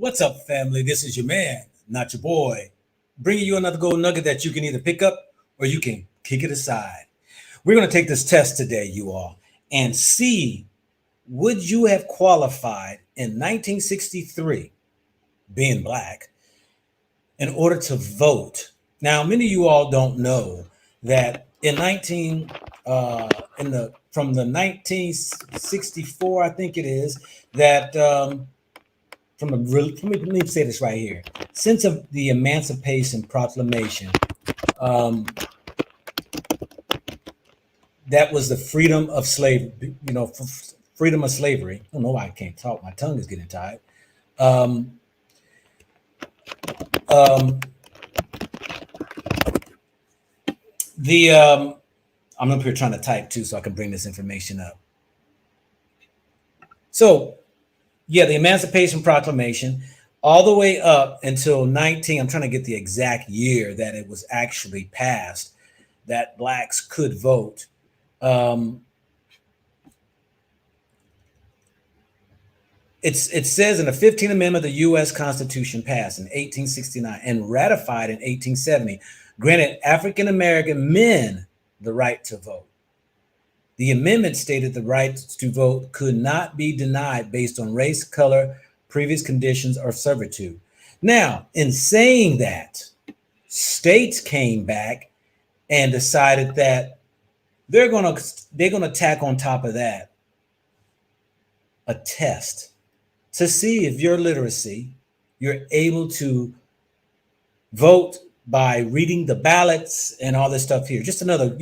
What's up, family? This is your man, not your boy, bringing you another gold nugget that you can either pick up or you can kick it aside. We're going to take this test today, you all, and see would you have qualified in 1963, being black, in order to vote. Now, many of you all don't know that in 19 in the from the 1964, I think it is that from the let me say this right here. Since of the Emancipation Proclamation, um, that was the freedom of slavery. Freedom of slavery. I don't know why I can't talk. My tongue is getting tired. Um, um, the I'm up here trying to type too, so I can bring this information up. So, yeah, the Emancipation Proclamation, all the way up until 19. I'm trying to get the exact year that it was actually passed that blacks could vote. It says in the 15th Amendment, the U.S. Constitution passed in 1869 and ratified in 1870, granted African American men the right to vote. The amendment stated the right to vote could not be denied based on race, color, previous conditions, or servitude. Now, in saying that, states came back and decided that they're gonna tack on top of that a test to see if your literacy, you're able to vote by reading the ballots and all this stuff here. Just another,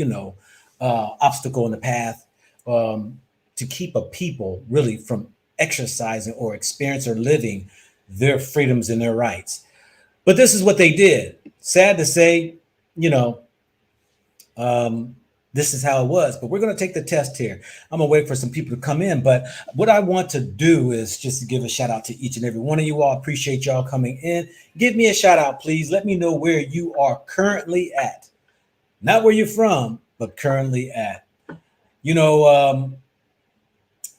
obstacle in the path to keep a people really from exercising or experiencing or living their freedoms and their rights. But this is what they did. Sad to say, this is how it was. But we're going to take the test here. I'm going to wait for some people to come in. But what I want to do is just to give a shout out to each and every one of you all. Appreciate y'all coming in. Give me a shout out, please. Let me know where you are currently at. Not where you're from, but currently at. I'm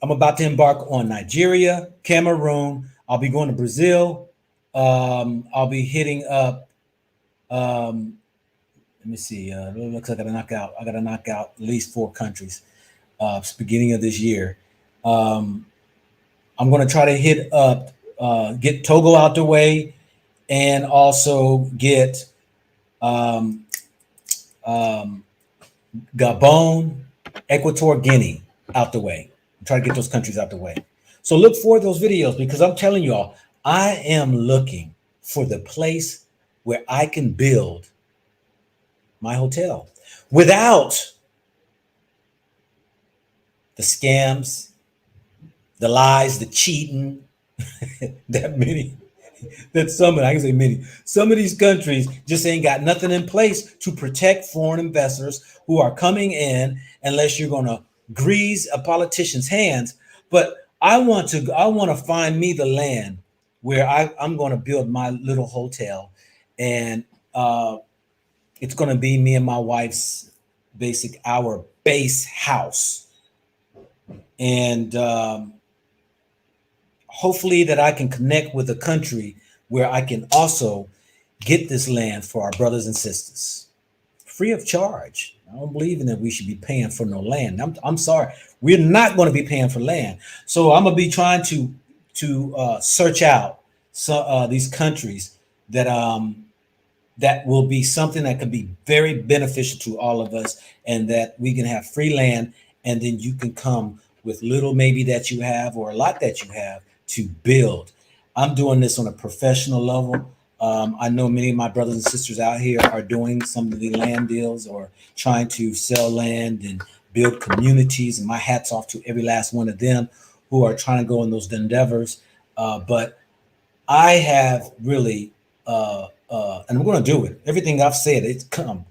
about to embark on Nigeria, Cameroon. I'll be going to Brazil. I'll be hitting up. Let me see. It looks like I got to knock out at least 4 countries. Beginning of this year. I'm going to try to hit up, get Togo out the way, and also get Gabon, Equatorial Guinea out the way. Try to get those countries out the way. So look for those videos because I'm telling y'all, I am looking for the place where I can build my hotel without the scams, the lies, the cheating, some of these countries just ain't got nothing in place to protect foreign investors who are coming in unless you're going to grease a politician's hands. But I want to find me the land where I'm going to build my little hotel, and it's going to be me and my wife's our base house. And hopefully that I can connect with a country where I can also get this land for our brothers and sisters free of charge. I don't believe in that we should be paying for no land. I'm sorry. We're not going to be paying for land. So I'm going to be trying to search out these countries that that will be something that can be very beneficial to all of us, and that we can have free land, and then you can come with little maybe that you have or a lot that you have to build. I'm doing this on a professional level. I know many of my brothers and sisters out here are doing some of the land deals or trying to sell land and build communities, and my hat's off to every last one of them who are trying to go in those endeavors. But I have really and I'm going to do it. Everything I've said, it's come.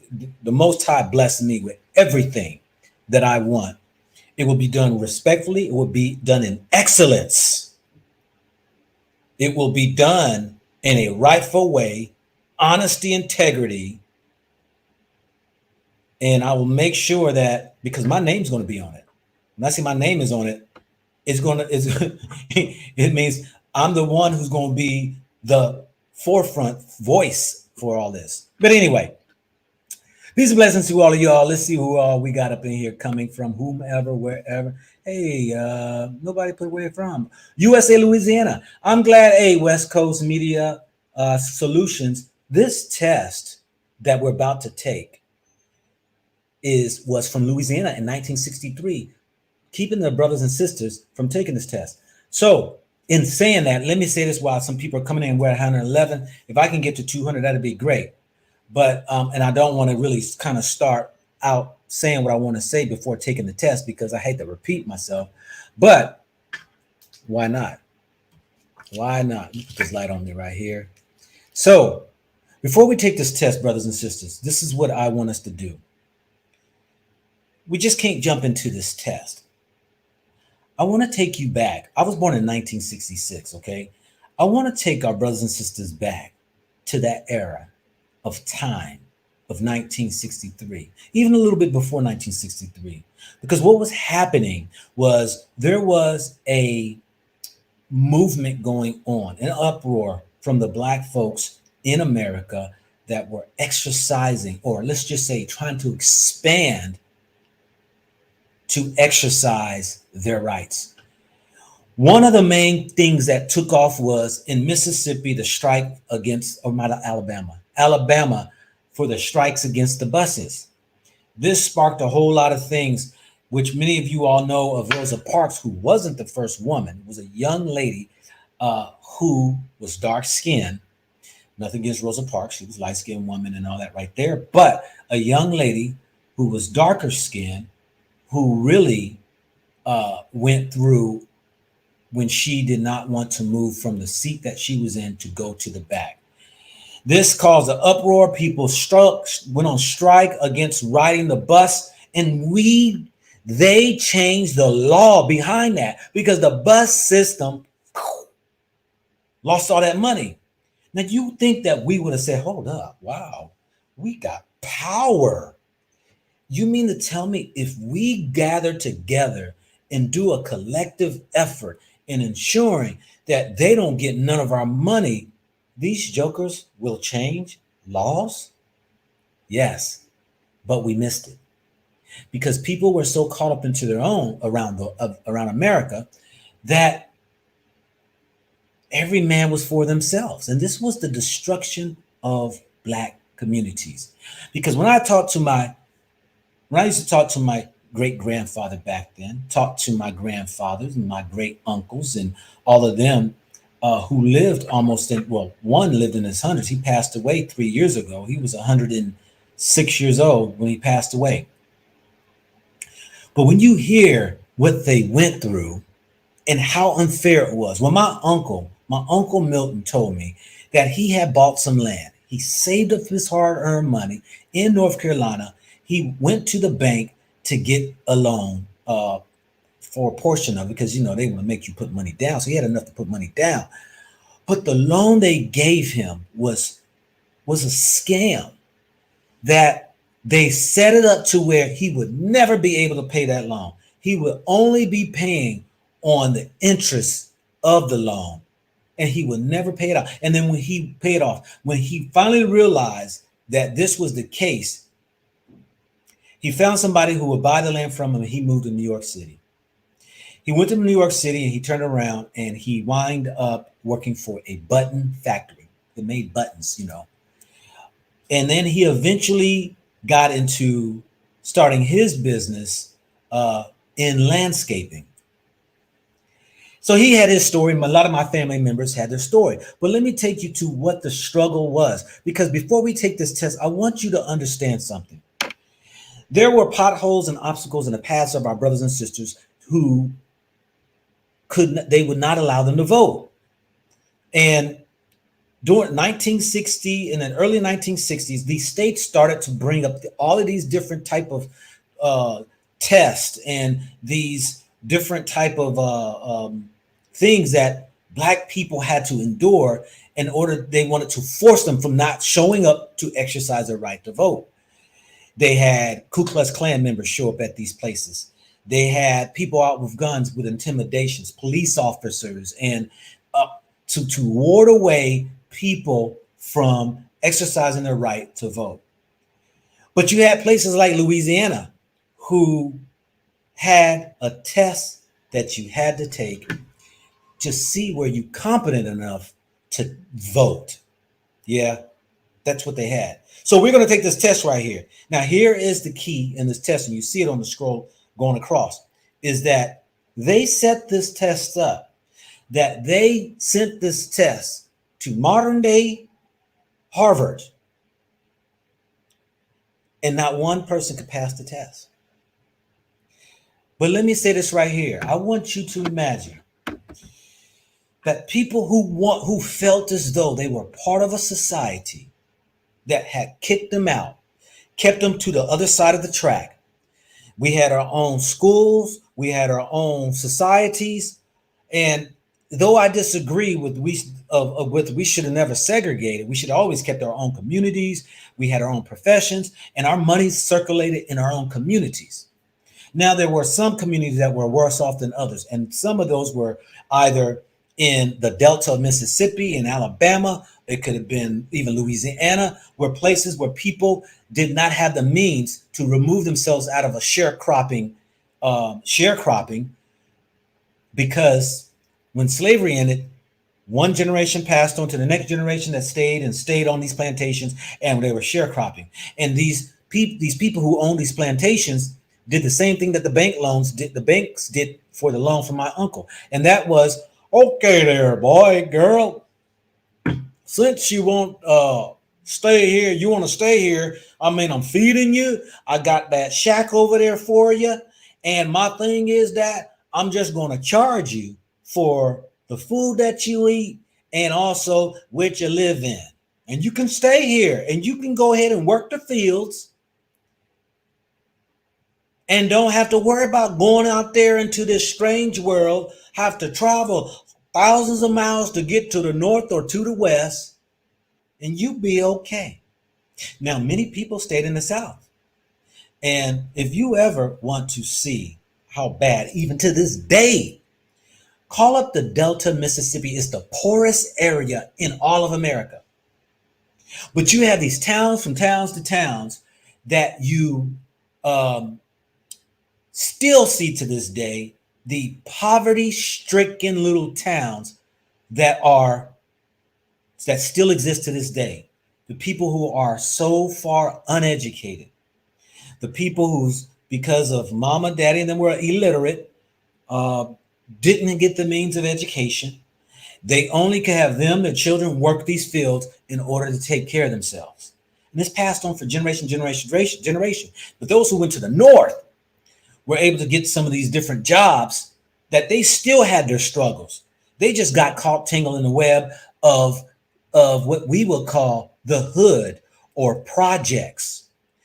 The Most High blessed me with everything that I want. It will be done respectfully. It will be done in excellence. It will be done in a rightful way, honesty, integrity. And I will make sure that, because my name's going to be on it. When I see my name is on it, it means I'm the one who's going to be the forefront voice for all this. But anyway, peace and blessings to all of y'all. Let's see who all we got up in here, coming from whomever, wherever. Hey, nobody put where from. USA, Louisiana. I'm glad, hey, West Coast Media Solutions, this test that we're about to take was from Louisiana in 1963, keeping their brothers and sisters from taking this test. So in saying that, let me say this while some people are coming in, we're at 111. If I can get to 200, that'd be great. But and I don't want to really kind of start out saying what I want to say before taking the test, because I hate to repeat myself. But why not? Why not? Put this light on me right here. So before we take this test, brothers and sisters, this is what I want us to do. We just can't jump into this test. I want to take you back. I was born in 1966, okay? I want to take our brothers and sisters back to that era of time of 1963, even a little bit before 1963. Because what was happening was there was a movement going on, an uproar from the Black folks in America that were exercising, or let's just say trying to expand to exercise their rights. One of the main things that took off was in Mississippi, the strike against, or not Alabama, for the strikes against the buses. This sparked a whole lot of things, which many of you all know of Rosa Parks, who wasn't the first woman, was a young lady who was dark skinned. Nothing against Rosa Parks. She was a light skinned woman and all that right there. But a young lady who was darker skinned, who really went through when she did not want to move from the seat that she was in to go to the back. This caused an uproar. People went on strike against riding the bus, and they changed the law behind that, because the bus system lost all that money. Now you think that we would have said, hold up, wow, we got power. You mean to tell me if we gather together and do a collective effort in ensuring that they don't get none of our money, these jokers will change laws? Yes, but we missed it, because people were so caught up into their own around America that every man was for themselves. And this was the destruction of Black communities. Because when I used to talk to my great-grandfather back then, talk to my grandfathers and my great-uncles and all of them who lived one lived in his hundreds. He passed away 3 years ago. He was 106 years old when he passed away. But when you hear what they went through and how unfair it was, well, my uncle Milton told me that he had bought some land. He saved up his hard-earned money in North Carolina. He went to the bank to get a loan for a portion of it, because they want to make you put money down. So he had enough to put money down. But the loan they gave him was a scam, that they set it up to where he would never be able to pay that loan. He would only be paying on the interest of the loan, and he would never pay it off. And then when he paid off, when he finally realized that this was the case, he found somebody who would buy the land from him, and he moved to New York City. He went to New York City, and he turned around and he wound up working for a button factory that made buttons, And then he eventually got into starting his business in landscaping. So he had his story. A lot of my family members had their story. But let me take you to what the struggle was, because before we take this test, I want you to understand something. There were potholes and obstacles in the paths of our brothers and sisters who they would not allow them to vote. And during 1960 and then early 1960s, these states started to bring up all of these different type of tests and these different type of things that Black people had to endure in order. They wanted to force them from not showing up to exercise their right to vote. They had Ku Klux Klan members show up at these places. They had people out with guns with intimidations, police officers, and to ward away people from exercising their right to vote. But you had places like Louisiana who had a test that you had to take to see were you competent enough to vote. Yeah, that's what they had. So we're going to take this test right here. Now, here is the key in this test, and you see it on the scroll going across, is that they set this test up, that they sent this test to modern day Harvard, and not one person could pass the test. But let me say this right here. I want you to imagine that people who felt as though they were part of a society that had kicked them out, kept them to the other side of the track. We had our own schools, we had our own societies, and though I disagree with we should have never segregated, we should have always kept our own communities. We had our own professions, and our money circulated in our own communities. Now, there were some communities that were worse off than others, and some of those were either in the Delta of Mississippi, in Alabama, it could have been even Louisiana, where places where people did not have the means to remove themselves out of a sharecropping, because when slavery ended, one generation passed on to the next generation that stayed on these plantations, and they were sharecropping. And these people who owned these plantations did the same thing that the banks did for the loan from my uncle. And that was, okay there, boy, girl, since you won't stay here, you want to stay here. I mean, I'm feeding you. I got that shack over there for you. And my thing is that I'm just going to charge you for the food that you eat and also what you live in. And you can stay here and you can go ahead and work the fields and don't have to worry about going out there into this strange world, have to travel thousands of miles to get to the north or to the west, and you be okay. Now, many people stayed in the South. And if you ever want to see how bad, even to this day, call up the Delta, Mississippi. It's the poorest area in all of America. But you have these towns from towns to towns that you still see to this day, the poverty-stricken little towns that still exist to this day. The people who are so far uneducated, the people who's, because of mama, daddy, and them were illiterate, didn't get the means of education. They only could have their children work these fields in order to take care of themselves. And this passed on for generation. But those who went to the north were able to get some of these different jobs that they still had their struggles. They just got caught tangled in the web of what we would call the hood or projects.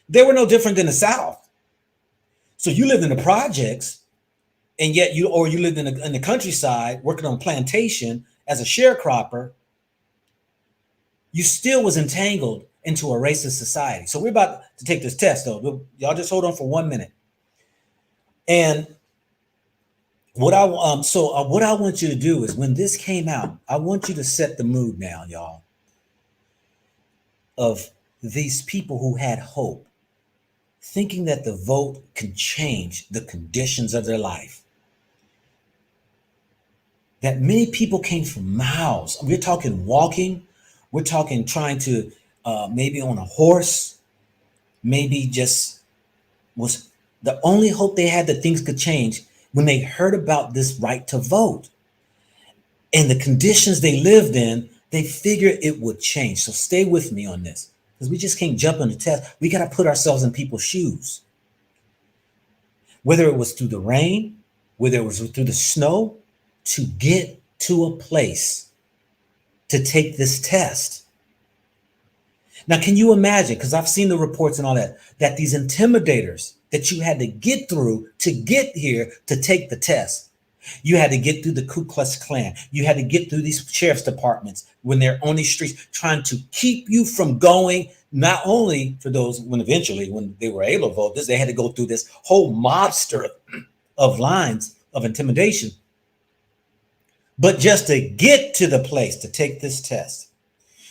They were no different than the South. So you lived in the projects, and yet you lived in the countryside working on plantation as a sharecropper. You still was entangled into a racist society. So we're about to take this test, though. Y'all just hold on for 1 minute. And what I want you to do is, when this came out, I want you to set the mood now, y'all, of these people who had hope, thinking that the vote can change the conditions of their life. That many people came from miles. We're talking walking. We're talking trying to maybe on a horse, maybe just was the only hope they had that things could change when they heard about this right to vote. And the conditions they lived in, they figured it would change. So stay with me on this, because we just can't jump on the test. We got to put ourselves in people's shoes. Whether it was through the rain, whether it was through the snow, to get to a place to take this test. Now, can you imagine, because I've seen the reports and all that these intimidators that you had to get through to get here to take the test. You had to get through the Ku Klux Klan. You had to get through these sheriff's departments when they're on these streets trying to keep you from going, not only for those when they were able to vote, they had to go through this whole mobster of lines of intimidation. But just to get to the place to take this test.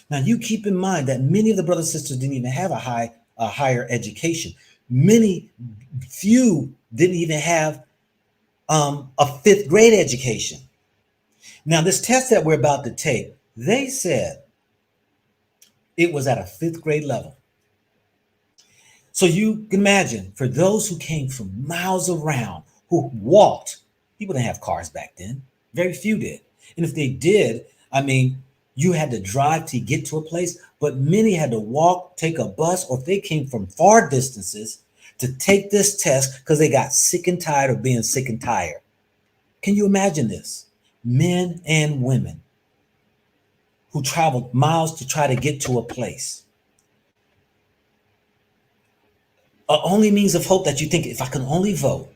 Now you keep in mind that many of the brothers and sisters didn't even have a higher education. Few didn't even have a fifth grade education. Now this test that we're about to take, they said it was at a fifth grade level. So you can imagine for those who came from miles around, who walked, people didn't have cars back then. Very few did. And if they did, I mean, you had to drive to get to a place, but many had to walk, take a bus, or if they came from far distances to take this test because they got sick and tired of being sick and tired. Can you imagine this? Men and women who traveled miles to try to get to a place. Only means of hope that you think if I can only vote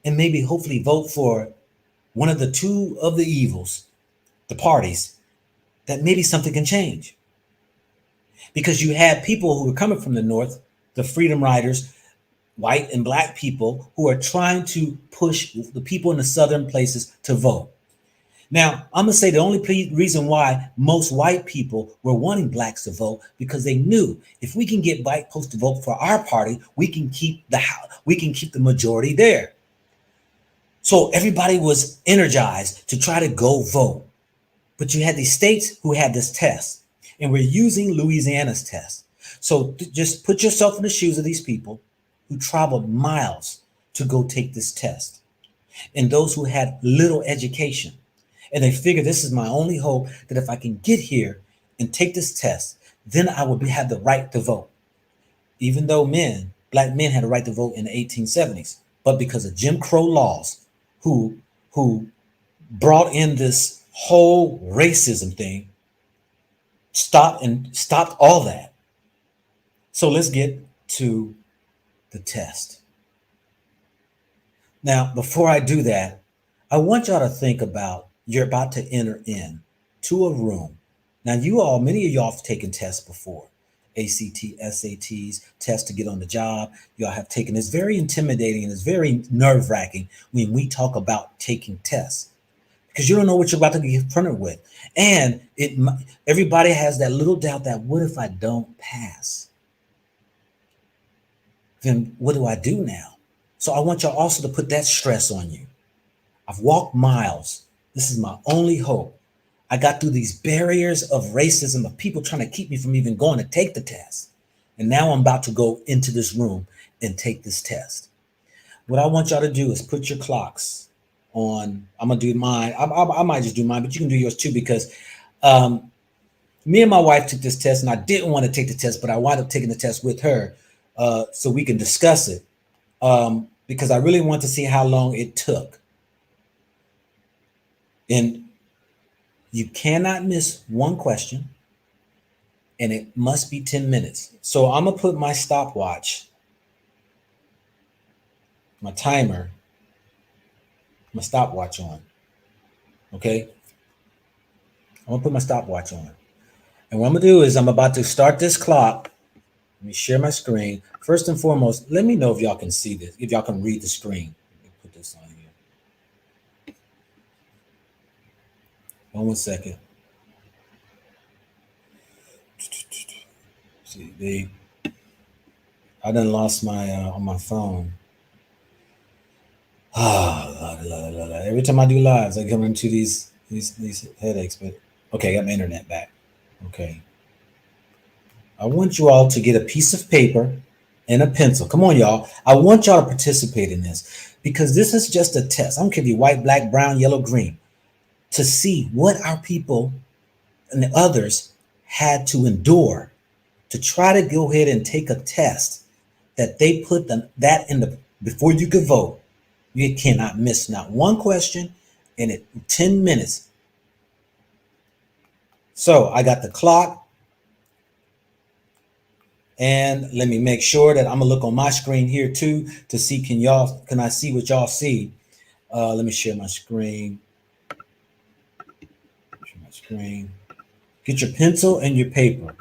and maybe hopefully vote for one of the two of the evils, the parties, that maybe something can change. Because you had people who were coming from the north, the freedom riders, white and black people who are trying to push the people in the southern places to vote. Now, I'm going to say the only reason why most white people were wanting blacks to vote because they knew if we can get white folks to vote for our party, we can keep the majority there. So everybody was energized to try to go vote. But you had these states who had this test, and we're using Louisiana's test. So just put yourself in the shoes of these people who traveled miles to go take this test, and those who had little education. And they figure this is my only hope that if I can get here and take this test, then I will have the right to vote. Even though black men had a right to vote in the 1870s, but because of Jim Crow laws, who brought in this whole racism thing, stopped all that. So let's get to the test. Now, before I do that, I want y'all to think about you're about to enter in to a room. Now, many of y'all have taken tests before. ACT, SATs, tests to get on the job. Y'all have taken. It's very intimidating and it's very nerve-wracking when we talk about taking tests because you don't know what you're about to get confronted with. And everybody has that little doubt that what if I don't pass? Then what do I do now? So I want y'all also to put that stress on you. I've walked miles. This is my only hope. I got through these barriers of racism, of people trying to keep me from even going to take the test. And now I'm about to go into this room and take this test. What I want y'all to do is put your clocks on. I'm going to do mine. I might just do mine, but you can do yours too because me and my wife took this test and I didn't want to take the test, but I wound up taking the test with her so we can discuss it because I really want to see how long it took. And you cannot miss one question, and it must be 10 minutes. So I'm going to put my stopwatch, my timer, my stopwatch on. Okay? I'm going to put my stopwatch on. And what I'm going to do is I'm about to start this clock. Let me share my screen. First and foremost, let me know if y'all can see this, if y'all can read the screen. Let me put this on here. 1 second. See, I done lost my on my phone. Every time I do lives, I come into these headaches. But okay, I got my internet back. Okay, I want you all to get a piece of paper and a pencil. Come on, y'all. I want y'all to participate in this because this is just a test. I don't care if you're white, black, brown, yellow, green, to see what our people and the others had to endure to try to go ahead and take a test that they put that in the before you could vote. You cannot miss not one question in it 10 minutes. So I got the clock. And let me make sure that I'm gonna look on my screen here too to see can I see what y'all see? Let me share my screen. Share my screen. Get your pencil and your paper.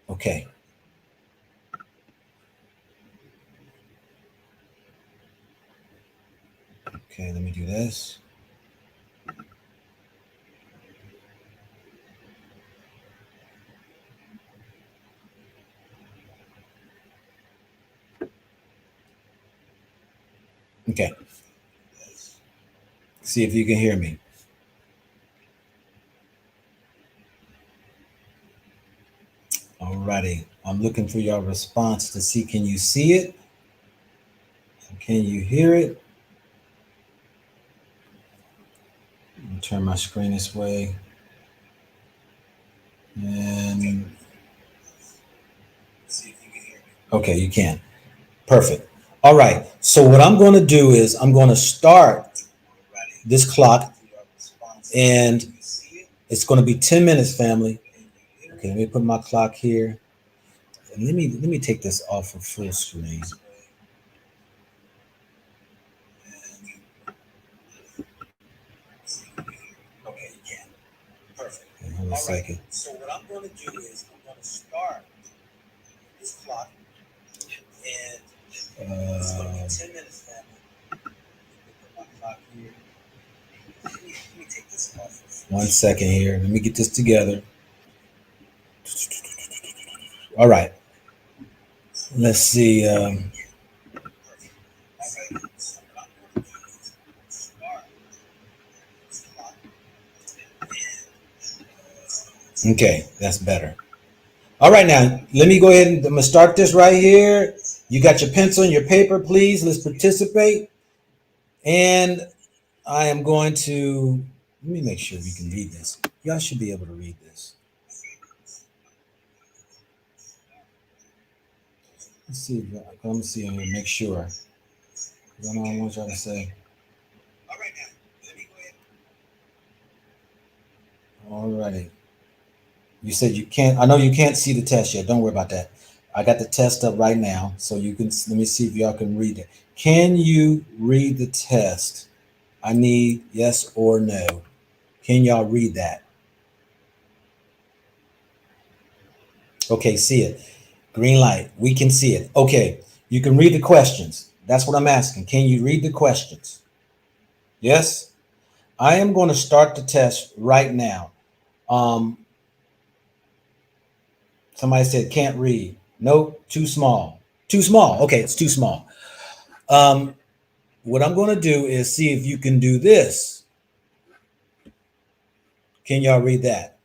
Okay. Okay, let me do this. Okay. See if you can hear me. Alrighty. I'm looking for your response to see, can you see it? Can you hear it? Let me turn my screen this way. And okay, you can. Perfect. All right. So what I'm going to do is I'm going to start this clock, and it's going to be 10 minutes, family. Okay, let me put my clock here. And let me take this off of full screen. Okay, you can. Perfect. Okay, hold on a second. So what I'm going to do is I'm going to start this clock, and it's going to be 10 minutes, family. Put my clock here. Let me take this off. 1 second here. Let me get this together. All right. Let's see. Okay, that's better. All right, now let me go ahead and I'm gonna start this right here. You got your pencil and your paper, please. Let's participate. And I am going to let me make sure we can read this. Y'all should be able to read this. Let's see. Let me see here. Make sure. I don't want y'all to say. All right, now let me go ahead. All righty. You said you can't. I know you can't see the test yet. Don't worry about that. I got the test up right now, so you can. Let me see if y'all can read it. Can you read the test? I need yes or no. Can y'all read that? Okay, see it. Green light. We can see it. Okay, you can read the questions. That's what I'm asking. Can you read the questions? Yes. I am going to start the test right now. Somebody said can't read. Nope, too small. Too small. Okay, it's too small. What I'm going to do is see if you can do this. Can y'all read that?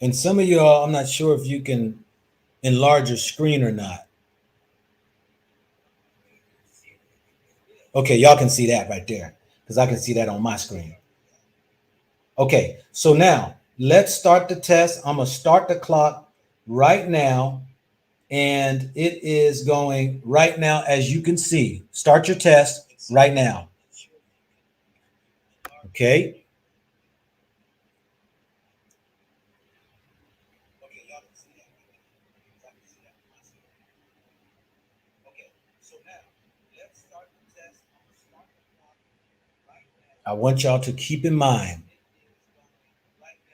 And some of y'all, I'm not sure if you can enlarge your screen or not. Okay, y'all can see that right there because I can see that on my screen. Okay, so now let's start the test. I'm going to start the clock right now, and it is going right now, as you can see. Start your test right now. Okay. I want y'all to keep in mind,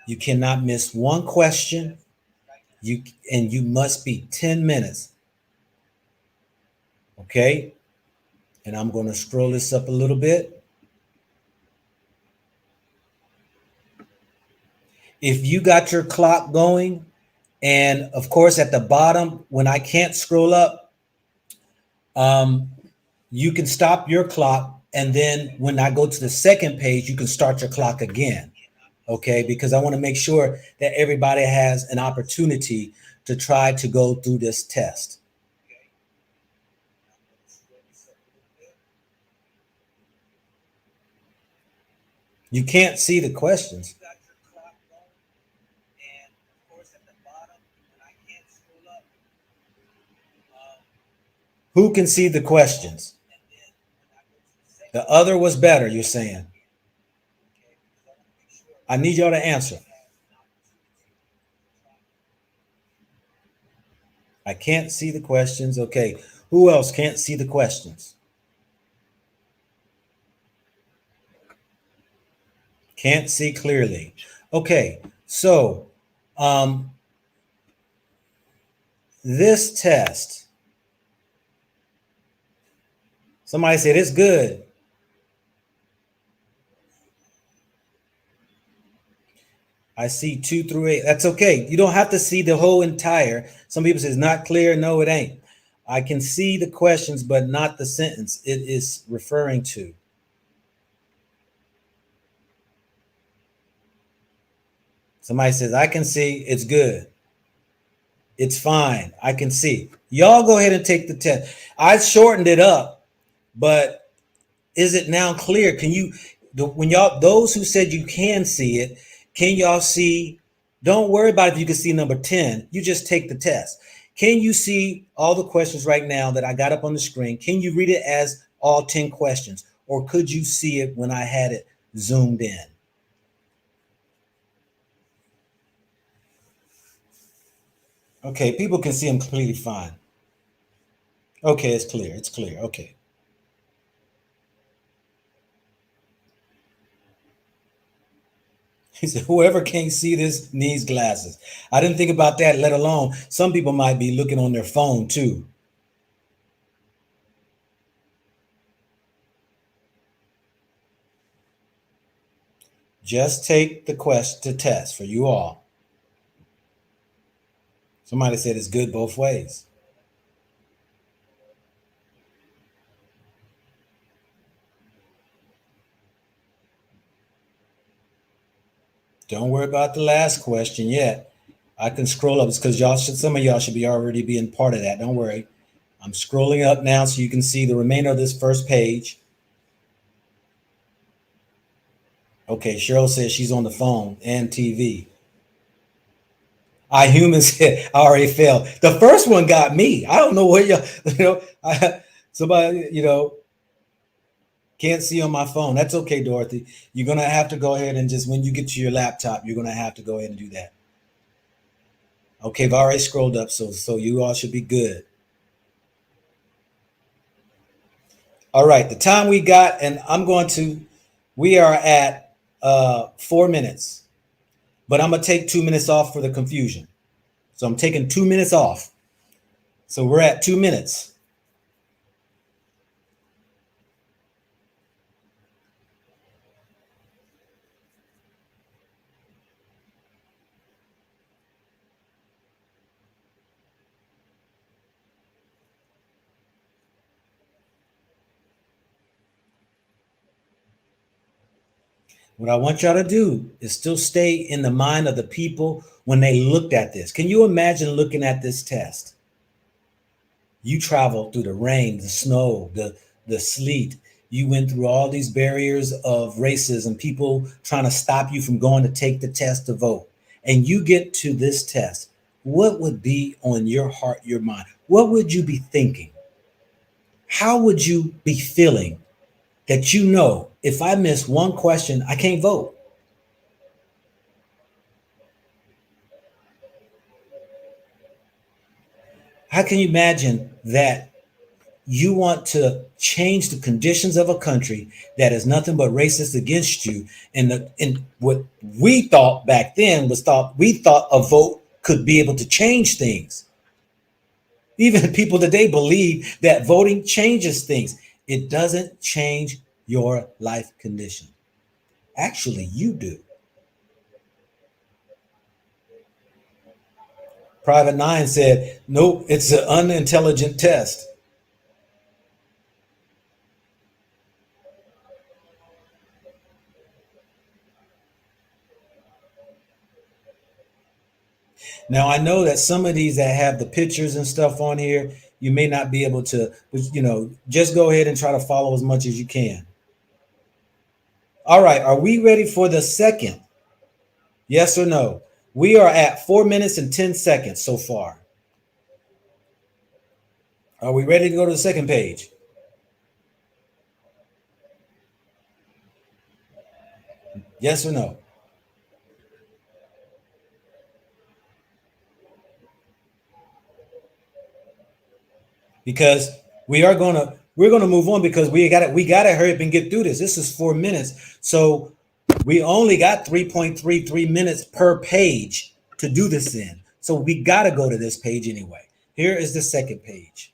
you cannot miss one question. You must be 10 minutes. Okay? And I'm going to scroll this up a little bit. If you got your clock going, and of course at the bottom, when I can't scroll up, you can stop your clock, and then when I go to the second page, you can start your clock again. Okay, because I want to make sure that everybody has an opportunity to try to go through this test. You can't see the questions. Who can see the questions? The other was better, you're saying. I need y'all to answer. I can't see the questions. Okay. Who else can't see the questions? Can't see clearly. Okay. So, um, this test, somebody said it's good. I see 2 through 8. That's okay. You don't have to see the whole entire. Some people say it's not clear. No, it ain't. I can see the questions, but not the sentence it is referring to. Somebody says, I can see, it's good. It's fine. I can see. Y'all go ahead and take the test. I shortened it up, but is it now clear? Can you, when y'all, those who said you can see it, can y'all see? Don't worry about if you can see number 10. You just take the test. Can you see all the questions right now that I got up on the screen? Can you read it as all 10 questions? Or could you see it when I had it zoomed in? Okay, people can see them completely fine. Okay, it's clear. It's clear. Okay. He said, whoever can't see this needs glasses. I didn't think about that, let alone some people might be looking on their phone too. Just take the to test for you all. Somebody said it's good both ways. Don't worry about the last question yet. I can scroll up. It's because y'all should, some of y'all should be already being part of that. Don't worry. I'm scrolling up now so you can see the remainder of this first page. Okay, Cheryl says she's on the phone and TV. I human said I already failed. The first one got me. I don't know what somebody, can't see on my phone. That's okay, Dorothy. You're gonna have to go ahead and just when you get to your laptop, you're gonna have to go ahead and do that. Okay, I've already scrolled up, so you all should be good. All right, the time we got, and we are at 4 minutes, but I'm gonna take 2 minutes off for the confusion. So I'm taking 2 minutes off. So we're at 2 minutes. What I want y'all to do is still stay in the mind of the people when they looked at this. Can you imagine looking at this test? You traveled through the rain, the snow, the sleet. You went through all these barriers of racism, people trying to stop you from going to take the test to vote. And you get to this test. What would be on your heart, your mind? What would you be thinking? How would you be feeling that if I miss one question, I can't vote? How can you imagine that you want to change the conditions of a country that is nothing but racist against you? And what we thought back then we thought a vote could be able to change things. Even people today believe that voting changes things. It doesn't change your life condition. Actually, you do. Private Nine said, nope, it's an unintelligent test. Now, I know that some of these that have the pictures and stuff on here, you may not be able to, just go ahead and try to follow as much as you can. All right, are we ready for the second? Yes or no? We are at 4 minutes and 10 seconds so far. Are we ready to go to the second page? Yes or no? Because we're gonna move on because we gotta hurry up and get through this. This is 4 minutes. So We only got 3.33 minutes per page to do this in. So we got to go to this page anyway. Here is the second page.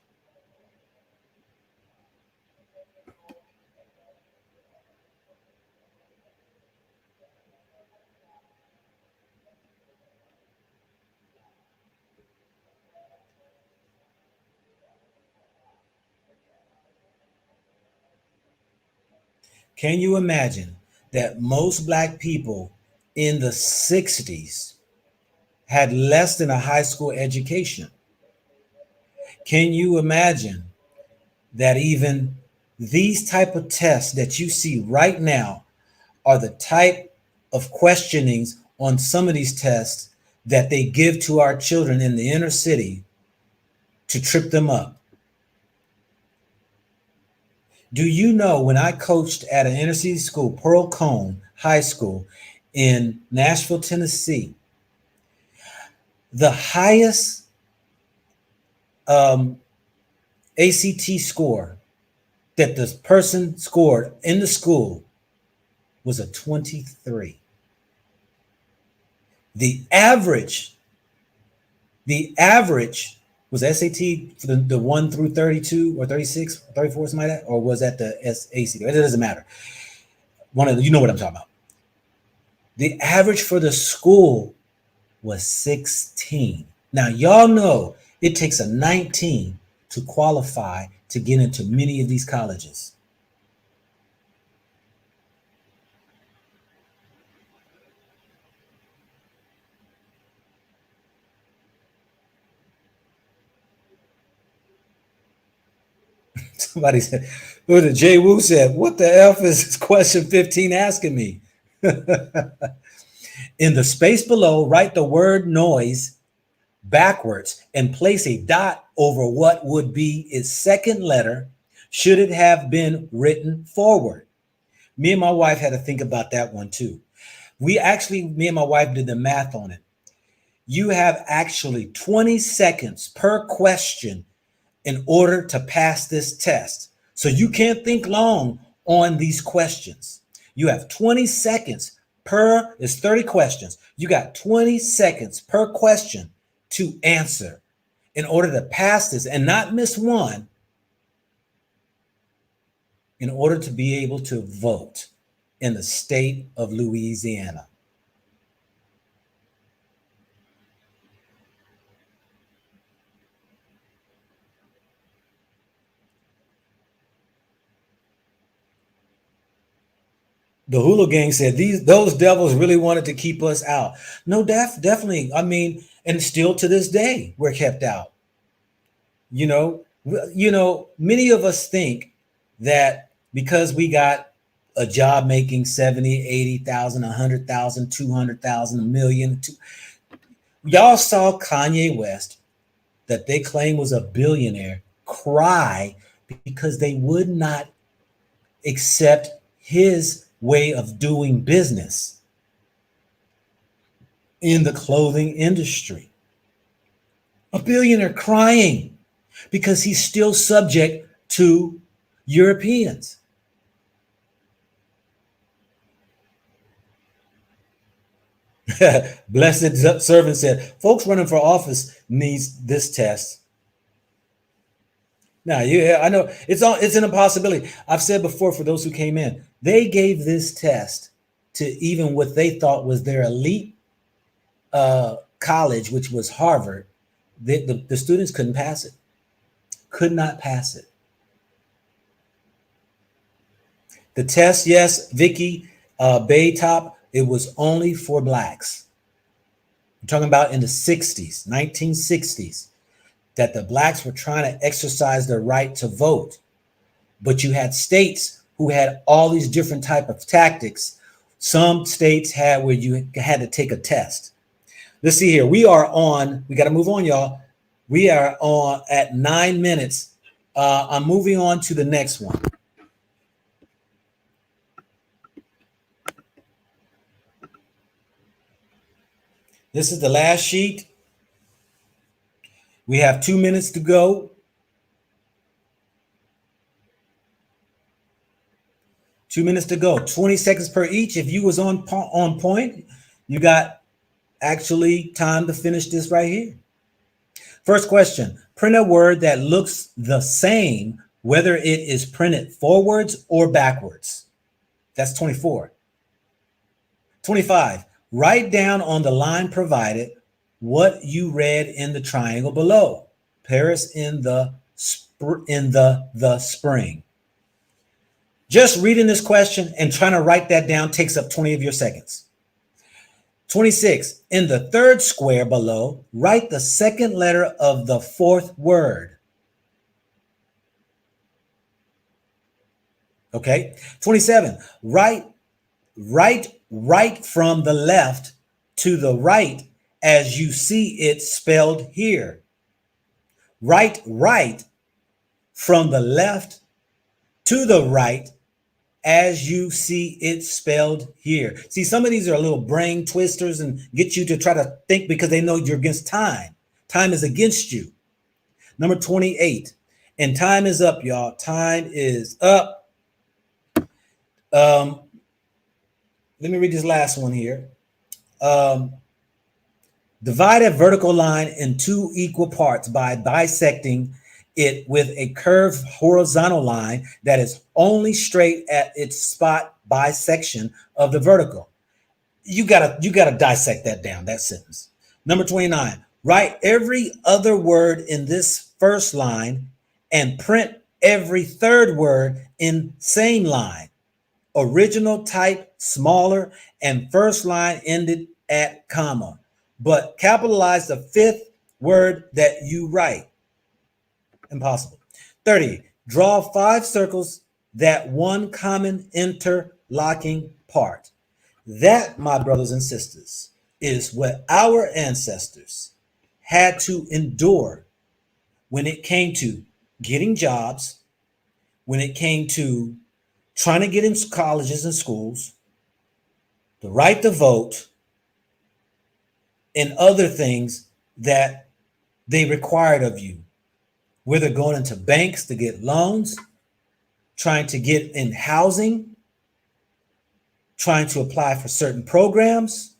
Can you imagine that most black people in the 60s had less than a high school education? Can you imagine that even these type of tests that you see right now are the type of questionings on some of these tests that they give to our children in the inner city to trip them up? Do you know when I coached at an inner city school, Pearl Cone High School in Nashville, Tennessee, the highest ACT score that this person scored in the school was a 23. The average was SAT for the 1 through 32 or 36, 34, something like that, or was that the SAC? It doesn't matter. One of the, you know what I'm talking about. The average for the school was 16. Now, y'all know it takes a 19 to qualify to get into many of these colleges. Somebody said, what the Jay Wu said, what the F is question 15 asking me? In the space below, write the word noise backwards and place a dot over what would be its second letter should it have been written forward. Me and my wife had to think about that one too. Me and my wife did the math on it. You have actually 20 seconds per question in order to pass this test. So you can't think long on these questions. You have 20 seconds per, it's 30 questions. You got 20 seconds per question to answer in order to pass this and not miss one, in order to be able to vote in the state of Louisiana. The Hula Gang said those devils really wanted to keep us out. No, definitely. I mean, and still to this day, we're kept out. You know, many of us think that because we got a job making 70, 80,000, 100,000, 200,000, a million. Y'all saw Kanye West, that they claim was a billionaire, cry because they would not accept his way of doing business in the clothing industry. A billionaire crying because he's still subject to Europeans. Blessed servant said, folks running for office needs this test. Now, yeah, I know it's an impossibility. I've said before, for those who came in, they gave this test to even what they thought was their elite college, which was Harvard. The students couldn't pass it, could not pass it. The test, yes, Vicky Baytop, it was only for blacks. I'm talking about in the 60s, 1960s, that the blacks were trying to exercise their right to vote. But you had states who had all these different type of tactics. Some states had where you had to take a test. Let's see here. We got to move on, y'all. We are on at 9 minutes. I'm moving on to the next one. This is the last sheet. We have 2 minutes to go. 2 minutes to go. 20 seconds per each. If you was on point, you got actually time to finish this right here. First question. Print a word that looks the same whether it is printed forwards or backwards. That's 24. 25. Write down on the line provided what you read in the triangle below. Paris in the spring. Just reading this question and trying to write that down takes up 20 of your seconds. 26. In the third square below, write the second letter of the fourth word. Okay. 27. Write from the left to the right as you see it spelled here. Write right from the left to the right as you see it spelled here. See, some of these are little brain twisters and get you to try to think because they know you're against time. Time is against you. Number 28. And time is up, y'all. Time is up. Let me read this last one here. Divide a vertical line in two equal parts by bisecting it with a curved horizontal line that is only straight at its spot bisection of the vertical. You gotta dissect that down, that sentence. Number 29, write every other word in this first line and print every third word in same line. Original type smaller and first line ended at comma, but capitalize the fifth word that you write. Impossible. 30. Draw 5 circles that one common interlocking part. That, my brothers and sisters, is what our ancestors had to endure when it came to getting jobs, when it came to trying to get in colleges and schools, the right to vote, and other things that they required of you. Whether going into banks to get loans, trying to get in housing, trying to apply for certain programs,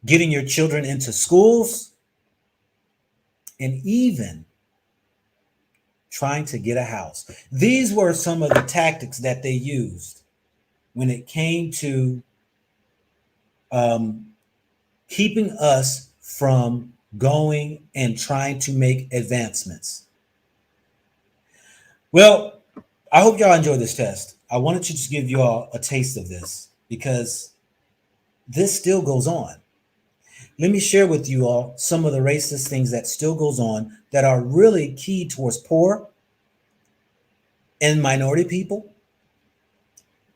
getting your children into schools, and even trying to get a house. These were some of the tactics that they used when it came to keeping us from going and trying to make advancements. Well, I hope y'all enjoyed this test. I wanted to just give y'all a taste of this because this still goes on. Let me share with you all some of the racist things that still goes on that are really key towards poor and minority people.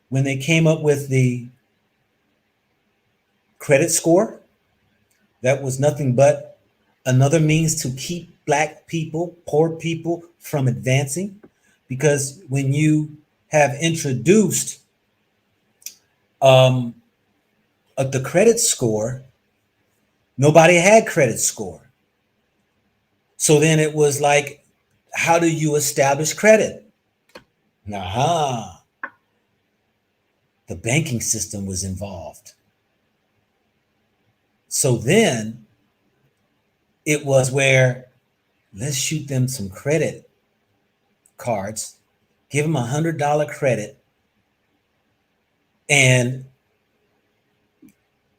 When they came up with the credit score, that was nothing but another means to keep Black people, poor people from advancing. Because when you have introduced the credit score, nobody had credit score. So then it was like, how do you establish credit? Aha. The banking system was involved. So then it was where let's shoot them some credit cards, give them $100 credit, and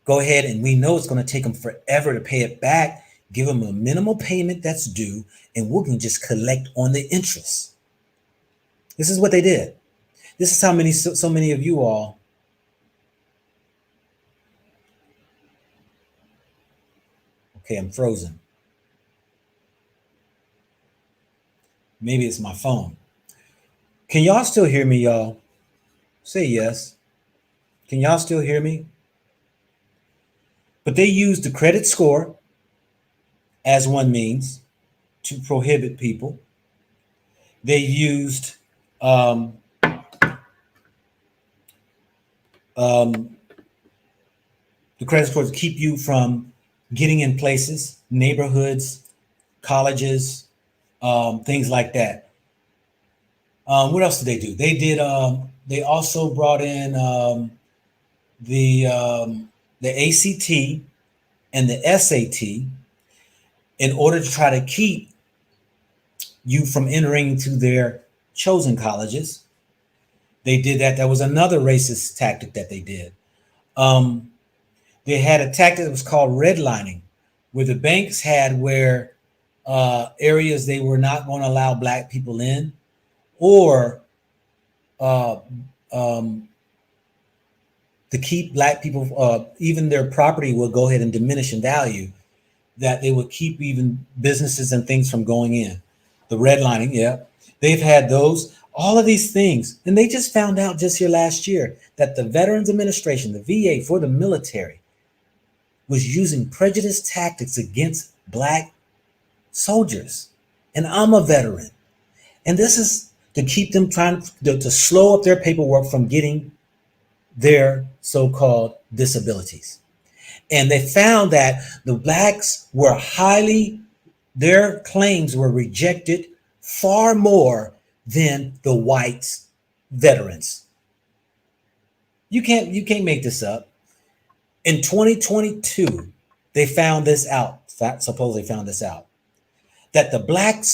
go ahead, and we know it's going to take them forever to pay it back. Give them a minimal payment that's due, and we can just collect on the interest. This is what they did. This is how so many of you all okay, I'm frozen. Maybe it's my phone. Can y'all still hear me, y'all? Say yes. Can y'all still hear me? But they used the credit score as one means to prohibit people. They used the credit score to keep you from getting in places, neighborhoods, colleges, things like that. What else did they do? They did They also brought in the the ACT and the SAT in order to try to keep you from entering to their chosen colleges. They did that. That was another racist tactic that they did. Um, they had a tactic that was called redlining, where the banks had where areas they were not going to allow black people in, or uh, um, to keep black people, even their property will go ahead and diminish in value, that they would keep even businesses and things from going in. The redlining, yeah, they've had those, all of these things. And they just found out just here last year that the Veterans Administration, the VA for the military, was using prejudice tactics against black soldiers. And I'm a veteran. And this is to keep them trying to slow up their paperwork from getting their so-called disabilities. And they found that the blacks were their claims were rejected far more than the white veterans. You can't make this up. In 2022, they found this out. Supposedly found this out, that the black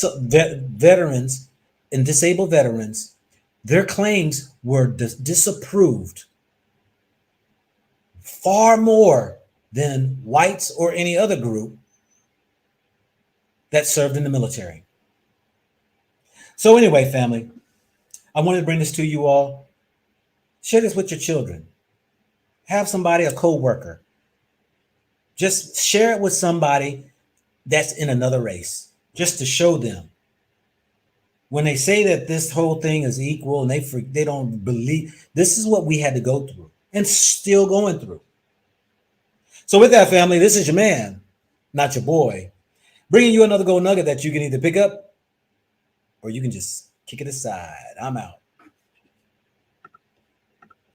veterans and disabled veterans, their claims were disapproved far more than whites or any other group that served in the military. So anyway, family, I wanted to bring this to you all. Share this with your children. Have somebody, a co-worker. Just share it with somebody that's in another race, just to show them. When they say that this whole thing is equal and they don't believe, this is what we had to go through and still going through. So with that, family, this is your man, not your boy, bringing you another gold nugget that you can either pick up or you can just kick it aside. I'm out.